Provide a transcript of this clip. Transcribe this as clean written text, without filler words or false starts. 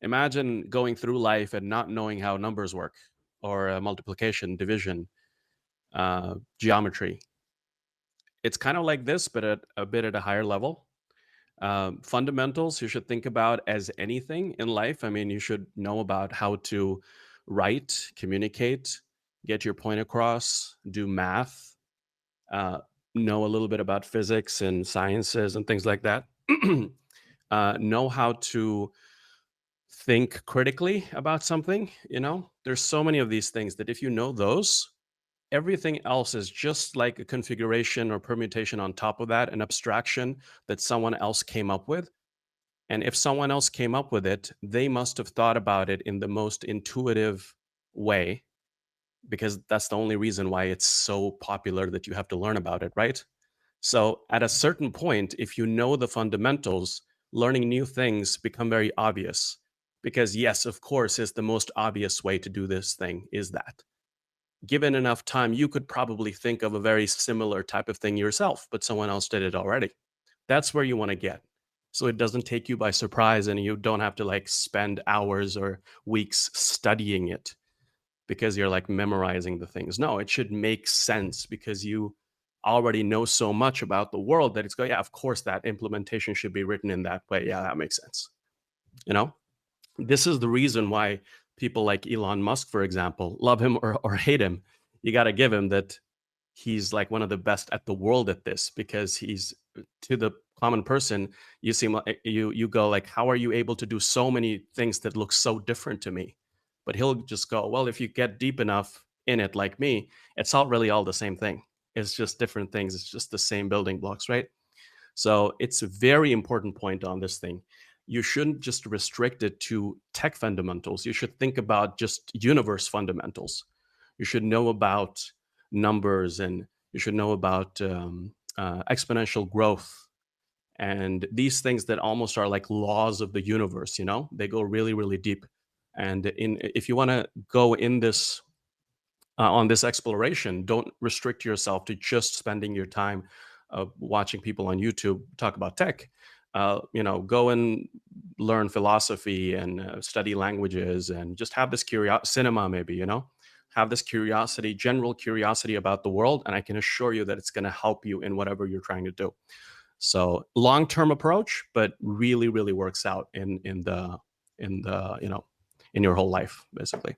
Imagine going through life and not knowing how numbers work, or multiplication, division, geometry. It's kind of like this, but at a bit at a higher level. Fundamentals you should think about as anything in life. I mean, you should know about how to write, communicate, get your point across, do math, uh, know a little bit about physics and sciences and things like that. Know how to think critically about something. There's so many of these things that if you know those, everything else is just like a configuration or permutation on top of that, an abstraction that someone else came up with. And if someone else came up with it, they must have thought about it in the most intuitive way, because that's the only reason why it's so popular that you have to learn about it, right? So at a certain point, if you know the fundamentals, learning new things become very obvious, because yes, of course, is the most obvious way to do this thing is that. Given enough time, you could probably think of a very similar type of thing yourself, but someone else did it already. That's where you want to get. So it doesn't take you by surprise and you don't have to like spend hours or weeks studying it because you're like memorizing the things. No, it should make sense because you already know so much about the world that it's going, yeah, of course that implementation should be written in that way. Yeah, that makes sense. You know? This is the reason why people like Elon Musk, for example, love him or hate him. You got to give him that he's like one of the best at the world at this, because he's to the common person, you seem like you go like, how are you able to do so many things that look so different to me? But he'll just go, well, if you get deep enough in it like me, it's all really all the same thing. It's just different things. It's just the same building blocks, right? So it's a very important point on this thing. You shouldn't just restrict it to tech fundamentals. You should think about just universe fundamentals. You should know about numbers, and you should know about exponential growth and these things that almost are like laws of the universe. They go really, really deep. And if you want to go in this on this exploration, don't restrict yourself to just spending your time watching people on YouTube talk about tech. Go and learn philosophy and study languages, and just have this curiosity, cinema maybe, have this curiosity, general curiosity about the world. And I can assure you that it's going to help you in whatever you're trying to do. So long-term approach, but really, really works out in the in your whole life, basically.